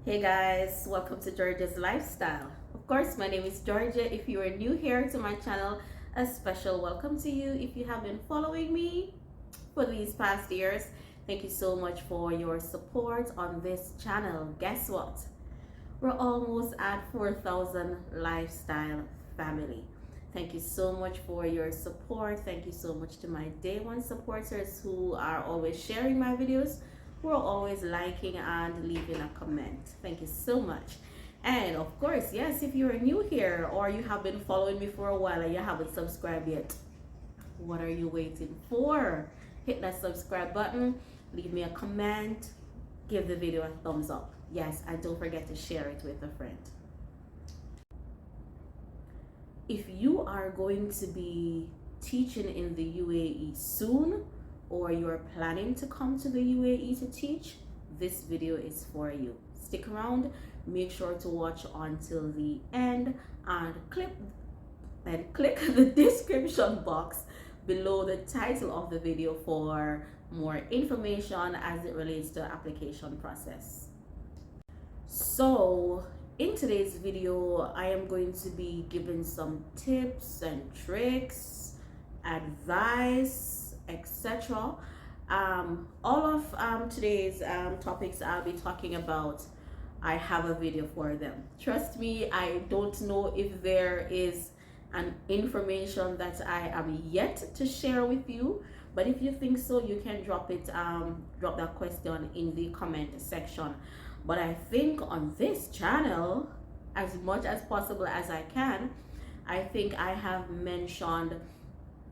Hey guys, welcome to Georgia's Lifestyle. Of course, my name is Georgia. If you are new here to my channel, a special welcome to you. If you have been following me for these past years, thank you so much for your support on this channel. Guess what? We're almost at 4,000 lifestyle family. Thank you so much for your support. Thank you so much to my day one supporters who are always sharing my videos, who are always liking and leaving a comment. Thank you so much. And of course, yes, if you're new here or you have been following me for a while and you haven't subscribed yet, what are you waiting for? Hit that subscribe button, leave me a comment, give the video a thumbs up. Yes, and don't forget to share it with a friend. If you are going to be teaching in the UAE soon, or you're planning to come to the UAE to teach, this video is for you. Stick around, make sure to watch until the end, and click the description box below the title of the video for more information as it relates to application process. So in today's video, I am going to be giving some tips and tricks, advice, etc. All of today's topics I'll be talking about, I have a video for them. Trust me, I don't know if there is an information that I am yet to share with you, but if you think so, you can drop that question in the comment section. But I think on this channel, as much as possible as I can, I think I have mentioned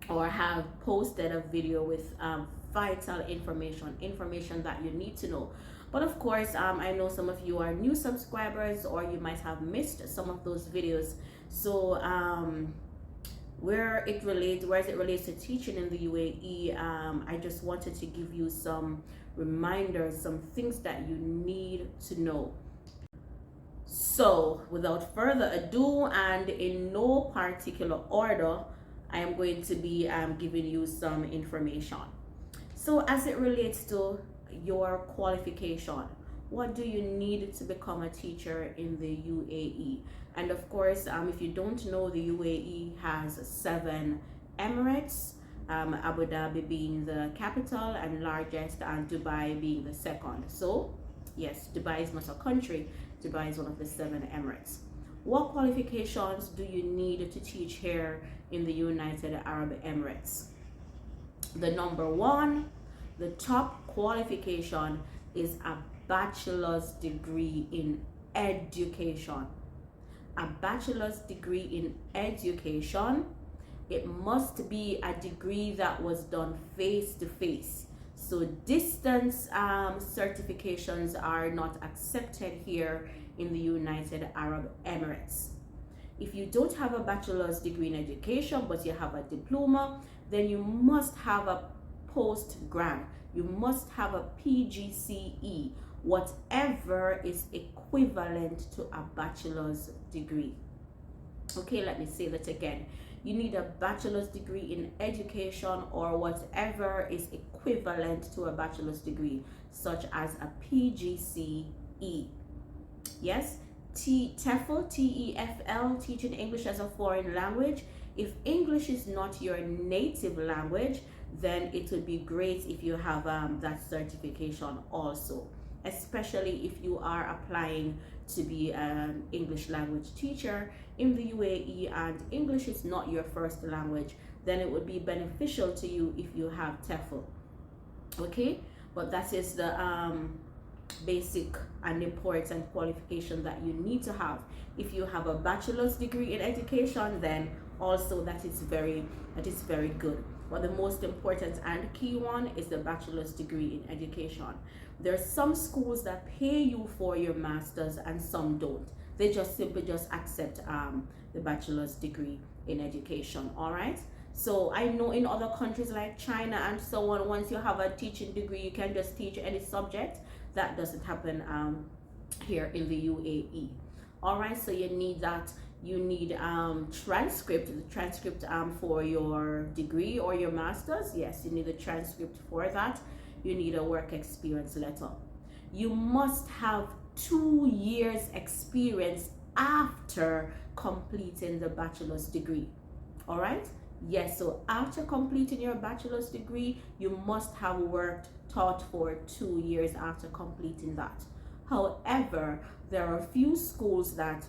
or have posted a video with vital information that you need to know. But of course, I know some of you are new subscribers or you might have missed some of those videos. So where it relates to teaching in the UAE, I just wanted to give you some reminders, some things that you need to know. So without further ado, and in no particular order, I am going to be giving you some information. So as it relates to your qualification, what do you need to become a teacher in the UAE? And of course, if you don't know, the UAE has 7 emirates, Abu Dhabi being the capital and largest, and Dubai being the second. So yes, Dubai is not a country. Dubai is one of the 7 emirates. What qualifications do you need to teach here in the United Arab Emirates? The number one, the top qualification is a bachelor's degree in education. A bachelor's degree in education. It must be a degree that was done face to face. So distance certifications are not accepted here in the United Arab Emirates. If you don't have a bachelor's degree in education but you have a diploma, then you must have a post-grad. You must have a PGCE, whatever is equivalent to a bachelor's degree. Okay, let me say that again. You need a bachelor's degree in education or whatever is equivalent to a bachelor's degree, such as a PGCE. Yes, TEFL, TEFL, teaching English as a foreign language. If English is not your native language, then it would be great if you have that certification also, especially if you are applying to be an English language teacher in the UAE and English is not your first language, then it would be beneficial to you if you have TEFL. Okay, but that is the basic and important qualification that you need to have. If you have a bachelor's degree in education, then also that is very good. But the most important and key one is the bachelor's degree in education. There are some schools that pay you for your master's and some don't. They just simply accept the bachelor's degree in education. All right. So I know in other countries like China and so on, once you have a teaching degree, you can just teach any subject. That doesn't happen here in the UAE. All right. So you need that. You need the transcript for your degree or your master's. Yes, you need a transcript for that. You need a work experience letter. You must have 2 years experience after completing the bachelor's degree. All right? Yes, so after completing your bachelor's degree, you must have taught for 2 years after completing that. However, there are a few schools that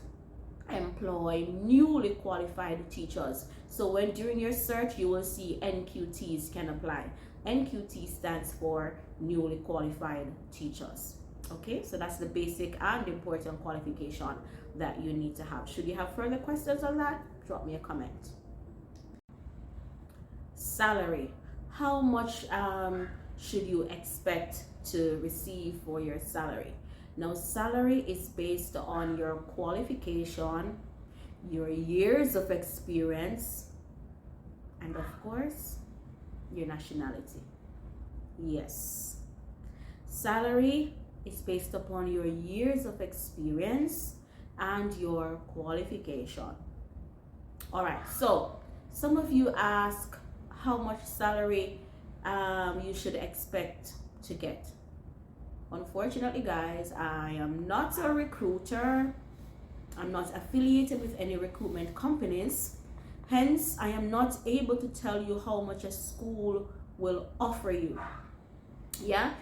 employ newly qualified teachers. So when during your search, you will see NQTs can apply. NQT stands for newly qualified teachers. Okay, so that's the basic and important qualification that you need to have. Should you have further questions on that, drop me a comment. Salary. How much should you expect to receive for your salary? Now, salary is based on your qualification, your years of experience, and of course, your nationality. Yes. Salary is based upon your years of experience and your qualification. All right, so some of you ask how much salary you should expect to get. Unfortunately, guys, I am not a recruiter. I'm not affiliated with any recruitment companies. Hence, I am not able to tell you how much a school will offer you. Yeah,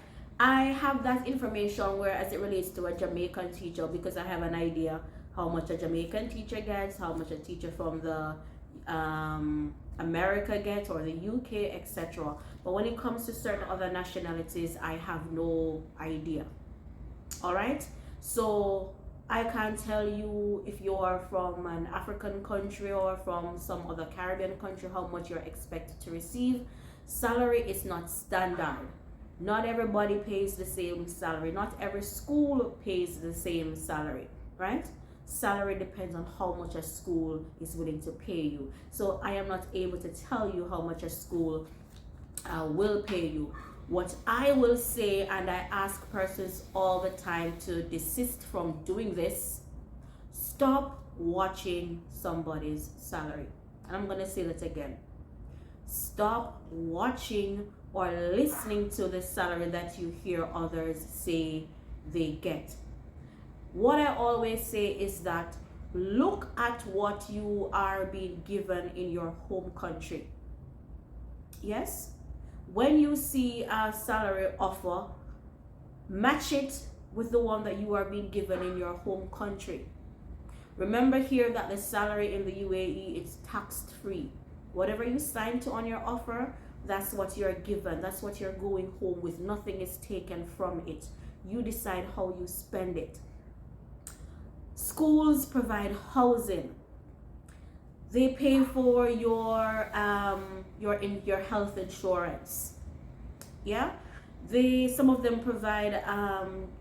I have that information whereas it relates to a Jamaican teacher, because I have an idea how much a Jamaican teacher gets, how much a teacher from the America gets, or the UK, etc. But when it comes to certain other nationalities, I have no idea. All right, so I can't tell you if you are from an African country or from some other Caribbean country how much you're expected to receive. Salary is not standard. Not everybody pays the same salary. Not every school pays the same salary, right? Salary depends on how much a school is willing to pay you. So I am not able to tell you how much a school will pay you. What I will say, and I ask persons all the time to desist from doing this, stop watching somebody's salary. And I'm going to say that again. Stop watching or listening to the salary that you hear others say they get. What I always say is that look at what you are being given in your home country. Yes? When you see a salary offer, match it with the one that you are being given in your home country. Remember here that the salary in the UAE is tax free. Whatever you sign to on your offer, that's what you're given. That's what you're going home with. Nothing is taken from it. You decide how you spend it. Schools provide housing. They pay for your health insurance. Yeah, some of them provide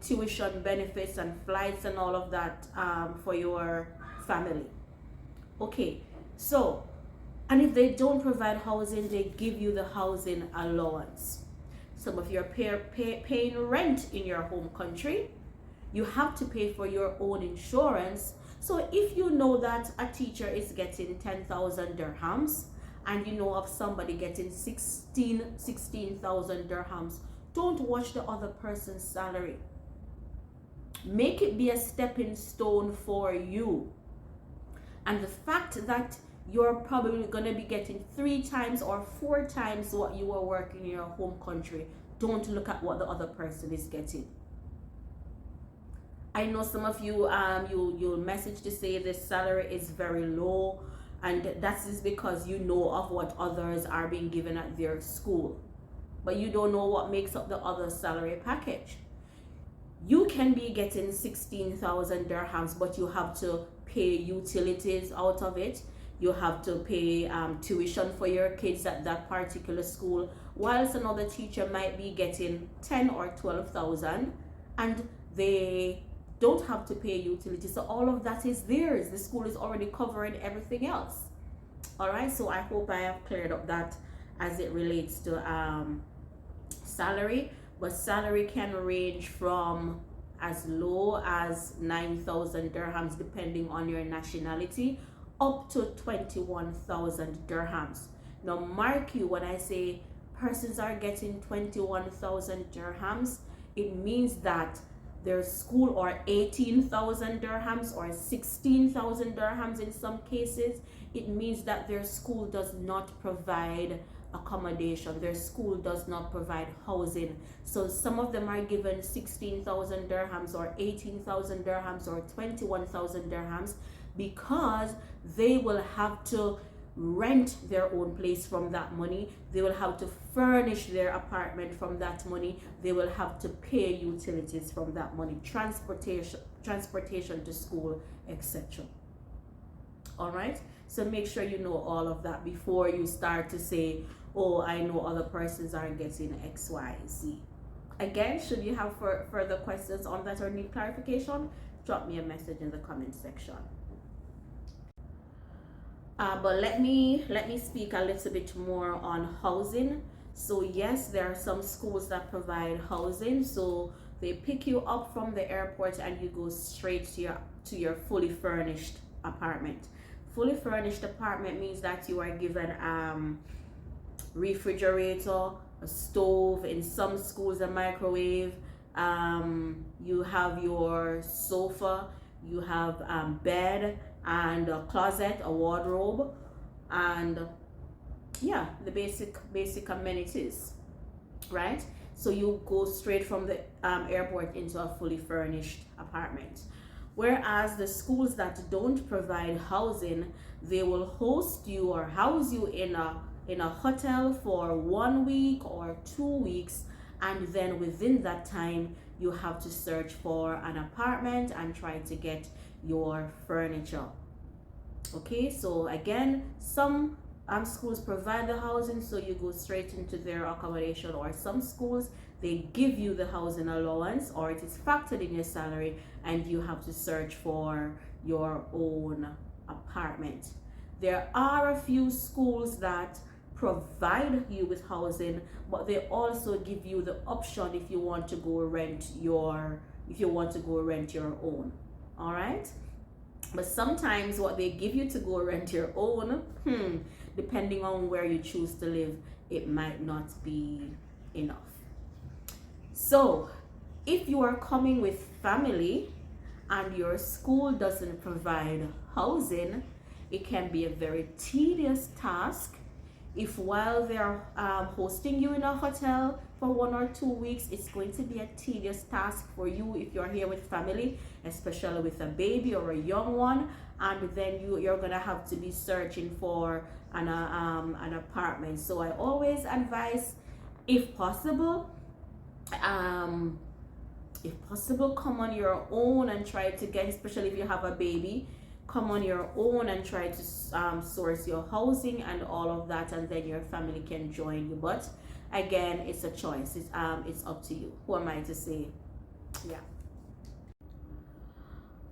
tuition benefits and flights and all of that for your family. Okay, so, and if they don't provide housing, they give you the housing allowance. Some of you are paying rent in your home country. You have to pay for your own insurance. So if you know that a teacher is getting 10,000 dirhams and you know of somebody getting 16,000 dirhams, don't watch the other person's salary. Make it be a stepping stone for you. And the fact that you're probably going to be getting 3 times or 4 times what you were working in your home country, don't look at what the other person is getting. I know some of you you'll message to say this salary is very low, and that is because you know of what others are being given at their school, but you don't know what makes up the other salary package. You can be getting 16,000 dirhams, but you have to pay utilities out of it. You have to pay tuition for your kids at that particular school, whilst another teacher might be getting 10 or 12,000 and they don't have to pay utilities. So all of that is theirs. The school is already covering everything else. All right, so I hope I have cleared up that as it relates to salary. But salary can range from as low as 9,000 dirhams depending on your nationality, up to 21,000 dirhams. Now mark you, when I say persons are getting 21,000 dirhams, it means that their school, or 18,000 dirhams or 16,000 dirhams in some cases, it means that their school does not provide accommodation, their school does not provide housing. So some of them are given 16,000 dirhams or 18,000 dirhams or 21,000 dirhams because they will have to rent their own place from that money, they will have to furnish their apartment from that money, they will have to pay utilities from that money, transportation to school, etc. All right, so make sure you know all of that before you start to say, oh, I know other persons are getting XYZ. Again, should you have further questions on that or need clarification, drop me a message in the comment section. But let me speak a little bit more on housing. So yes, there are some schools that provide housing. So they pick you up from the airport and you go straight to your fully furnished apartment. Fully furnished apartment means that you are given refrigerator, a stove, in some schools a microwave, you have your sofa, you have bed and a closet, a wardrobe, and yeah, the basic amenities, right? So you go straight from the airport into a fully furnished apartment. Whereas the schools that don't provide housing, they will host you or house you in a hotel for 1 week or 2 weeks, and then within that time you have to search for an apartment and try to get your furniture. Okay, so again, some schools provide the housing, so you go straight into their accommodation, or some schools they give you the housing allowance, or it is factored in your salary and you have to search for your own apartment. There are a few schools that provide you with housing, but they also give you the option if you want to go rent your own. All right, but sometimes what they give you to go rent your own, depending on where you choose to live, it might not be enough. So if you are coming with family and your school doesn't provide housing, it can be a very tedious task. If while they're hosting you in a hotel for 1 or 2 weeks, it's going to be a tedious task for you if you're here with family, especially with a baby or a young one, and then you're gonna have to be searching for an apartment. So I always advise, if possible, come on your own and try to get, especially if you have a baby, come on your own and try to source your housing and all of that, and then your family can join you. But again, it's a choice. It's up to you. Who am I to say? Yeah.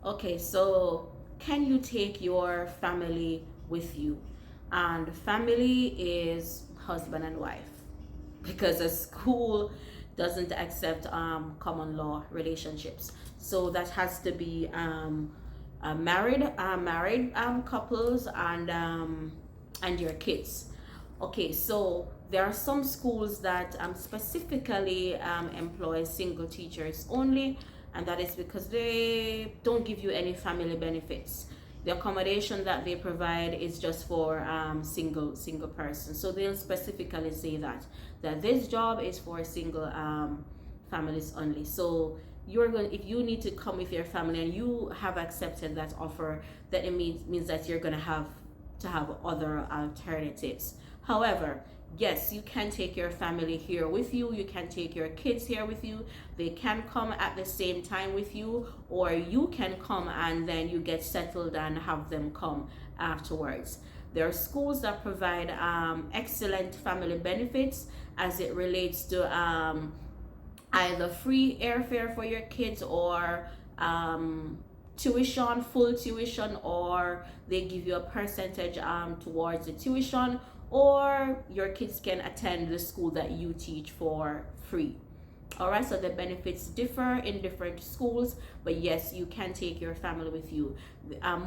Okay, so can you take your family with you? And family is husband and wife, because a school doesn't accept common law relationships. So that has to be married couples and your kids. Okay, so there are some schools that specifically employ single teachers only, and that is because they don't give you any family benefits. The accommodation that they provide is just for single persons. So they'll specifically say that this job is for single families only. So if you need to come with your family and you have accepted that offer, that it means that you're gonna have to have other alternatives. However, yes, you can take your family here with you, you can take your kids here with you, they can come at the same time with you, or you can come and then you get settled and have them come afterwards. There are schools that provide excellent family benefits as it relates to either free airfare for your kids, or tuition, full tuition, or they give you a percentage towards the tuition, or your kids can attend the school that you teach for free. All right, so the benefits differ in different schools, but yes, you can take your family with you.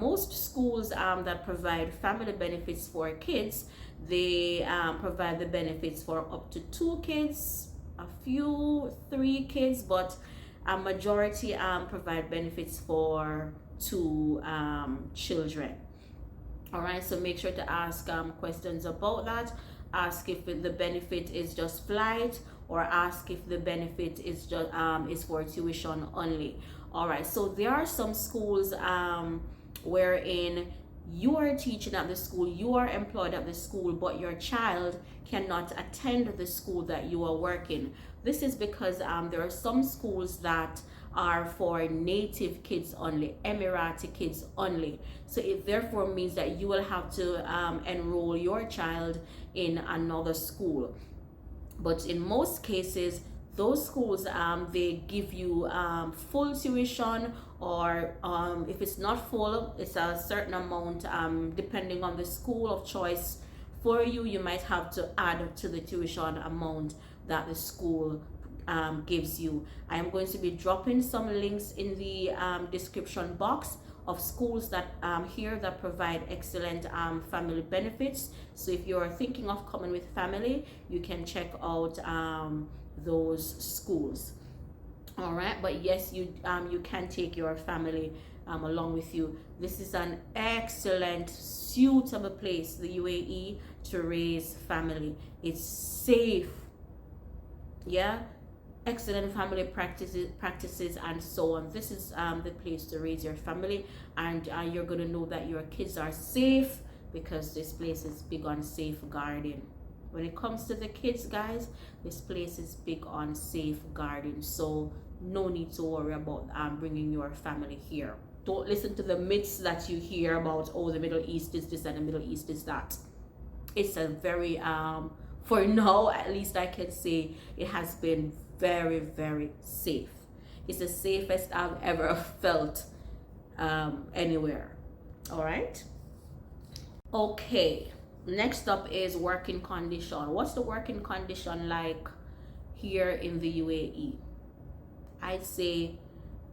Most schools that provide family benefits for kids, they provide the benefits for up to 2 kids, a few 3 kids, but A majority provide benefits for two children. All right, so make sure to ask questions about that. Ask if the benefit is just flight, or ask if the benefit is just is for tuition only. All right, so there are some schools wherein you are teaching at the school, you are employed at the school, but your child cannot attend the school that you are working. This is because there are some schools that are for native kids only, Emirati kids only. So it therefore means that you will have to enroll your child in another school. But in most cases, those schools they give you full tuition, or if it's not full, it's a certain amount depending on the school of choice for you. You might have to add to the tuition amount that the school gives you. I am going to be dropping some links in the description box of schools that here that provide excellent family benefits. So if you're thinking of coming with family, you can check out those schools. All right, but yes, you can take your family along with you. This is an excellent, suitable place, the UAE, to raise family. It's safe, yeah, excellent family practices and so on. This is the place to raise your family, and you're going to know that your kids are safe because this place is big on safeguarding. When it comes to the kids, guys, this place is big on safeguarding, so no need to worry about bringing your family here. Don't listen to the myths that you hear about, oh, the Middle East is this and the Middle East is that. It's a very for now, at least I can say it has been very, very safe. It's the safest I've ever felt anywhere. All right. Okay, next up is working condition. What's the working condition like here in the UAE? I'd say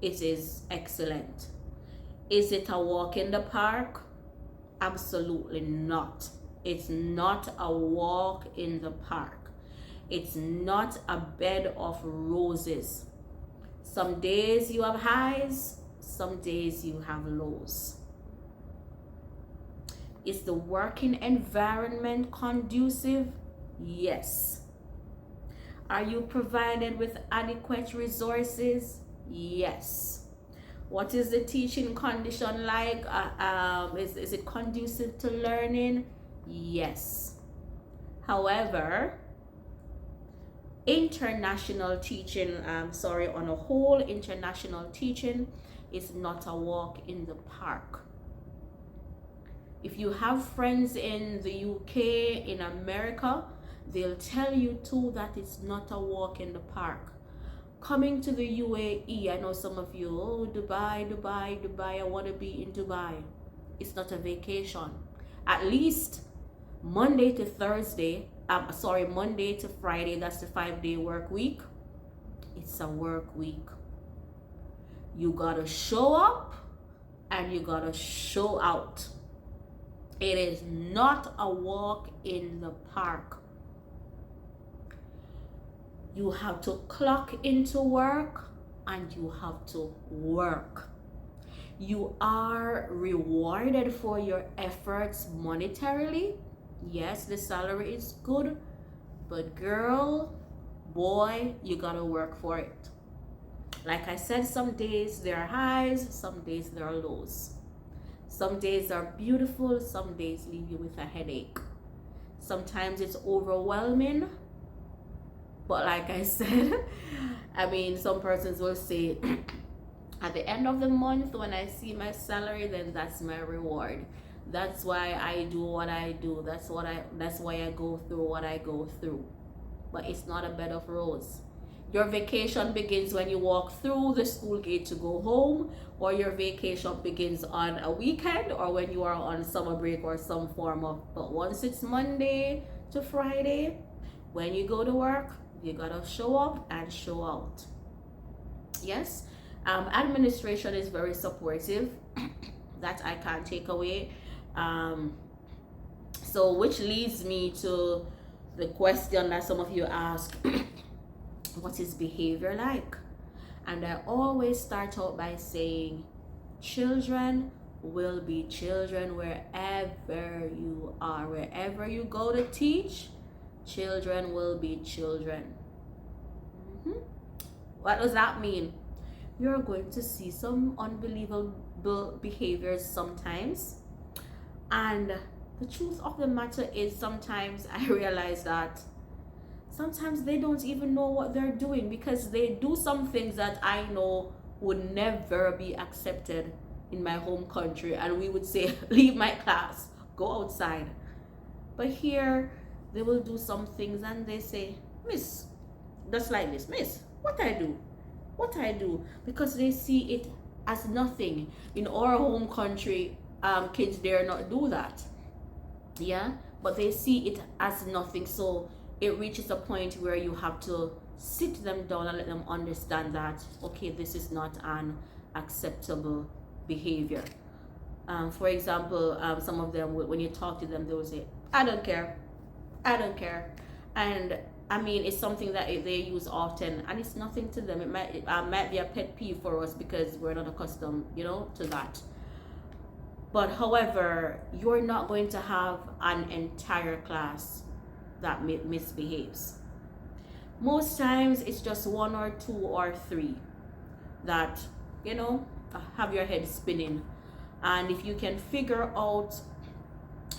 it is excellent. Is it a walk in the park? Absolutely not. It's not a walk in the park. It's not a bed of roses. Some days you have highs, some days you have lows. Is the working environment conducive? Yes. Are you provided with adequate resources? Yes. What is the teaching condition like? Is it conducive to learning? Yes. However, international teaching, on a whole, international teaching is not a walk in the park. If you have friends in the UK, in America, they'll tell you too that it's not a walk in the park. Coming to the UAE, I know some of you, oh, Dubai, I want to be in Dubai. It's not a vacation. At least Monday to Friday, that's the 5-day work week. It's a work week. You gotta show up and you gotta show out. It is not a walk in the park. You have to clock into work and you have to work. You are rewarded for your efforts monetarily. Yes, the salary is good, but girl, boy, you gotta work for it. Like I said, some days there are highs, some days there are lows. Some days are beautiful, some days leave you with a headache. Sometimes it's overwhelming, but like I said, some persons will say, at the end of the month, when I see my salary, then that's my reward. That's why I do what I do. That's why I go through what I go through. But it's not a bed of roses. Your vacation begins when you walk through the school gate to go home, or your vacation begins on a weekend, or when you are on summer break or some form of, but once it's Monday to Friday, when you go to work, you gotta show up and show out. Yes, administration is very supportive. That I can't take away. So which leads me to the question that some of you ask, what is behavior like? And I always start out by saying, children will be children wherever you are. Wherever you go to teach, children will be children. What does that mean? You're going to see some unbelievable behaviors sometimes. And the truth of the matter is, sometimes I realize that sometimes they don't even know what they're doing, because they do some things that I know would never be accepted in my home country, and we would say, leave my class, go outside. But here they will do some things and they say, miss, just like this, miss, what I do, because they see it as nothing. In our home country, kids dare not do that, yeah, but they see it as nothing. So it reaches a point where you have to sit them down and let them understand that, okay, this is not an acceptable behavior. For example, some of them, when you talk to them, they will say, I don't care, and I mean, it's something that they use often, and it's nothing to them. It might be a pet peeve for us because we're not accustomed, to that. But however, you're not going to have an entire class that misbehaves. Most times it's just 1 or 2 or 3 that, have your head spinning. And if you can figure out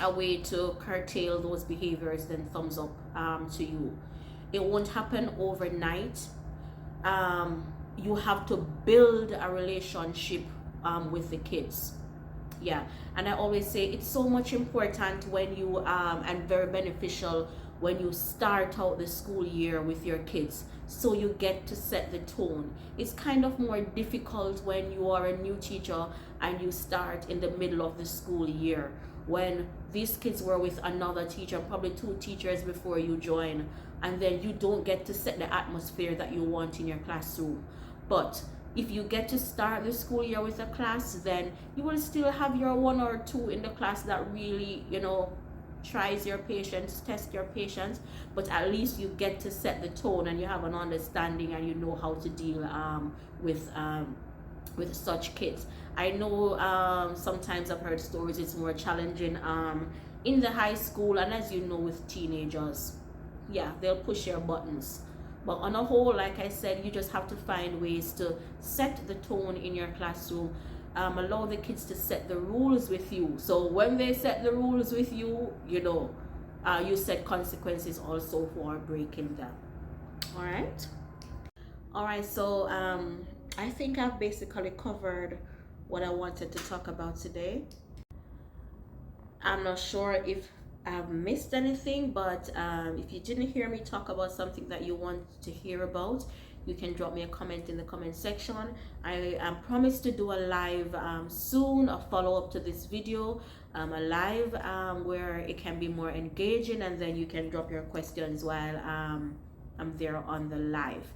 a way to curtail those behaviors, then thumbs up to you. It won't happen overnight. You have to build a relationship with the kids. Yeah, and I always say it's so much important when you and very beneficial when you start out the school year with your kids, so you get to set the tone. It's kind of more difficult when you are a new teacher and you start in the middle of the school year, when these kids were with another teacher, probably 2 teachers before you join, and then you don't get to set the atmosphere that you want in your classroom. But if you get to start the school year with a class, then you will still have your 1 or 2 in the class that really, tries your patience, test your patience, but at least you get to set the tone and you have an understanding and you know how to deal with such kids. I know sometimes I've heard stories it's more challenging in the high school, and as you know, with teenagers, yeah, they'll push your buttons. But on a whole, like I said, you just have to find ways to set the tone in your classroom. Allow the kids to set the rules with you. So when they set the rules with you, you set consequences also for breaking them. All right. So I think I've basically covered what I wanted to talk about today. I'm not sure if I've missed anything, but if you didn't hear me talk about something that you want to hear about, you can drop me a comment in the comment section. I promise to do a live soon, a follow-up to this video, a live where it can be more engaging, and then you can drop your questions while I'm there on the live.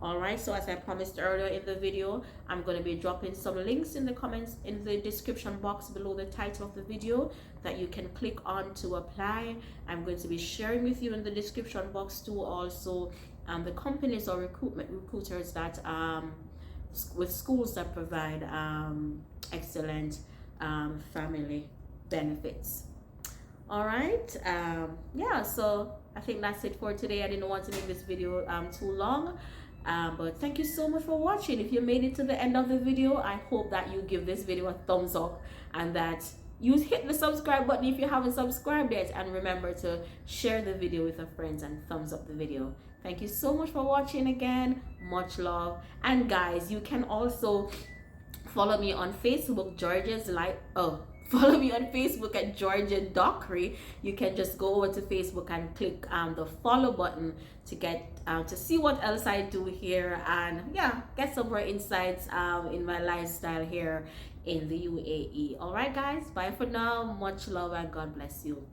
All right, so as I promised earlier in the video, I'm going to be dropping some links in the comments, in the description box below the title of the video, that you can click on to apply. I'm going to be sharing with you in the description box too also the companies or recruiters that with schools that provide excellent family benefits. All right, yeah, so I think that's it for today. I didn't want to make this video too long. But thank you so much for watching. If you made it to the end of the video, I hope that you give this video a thumbs up and that you hit the subscribe button if you haven't subscribed yet, and remember to share the video with your friends and thumbs up the video. Thank you so much for watching again. Much love. And guys, you can also follow me on Facebook, follow me on Facebook at Georgia Dockery. You can just go over to Facebook and click the follow button to get to see what else I do here, and yeah, get some more insights in my lifestyle here in the UAE. All right, guys, bye for now. Much love and God bless you.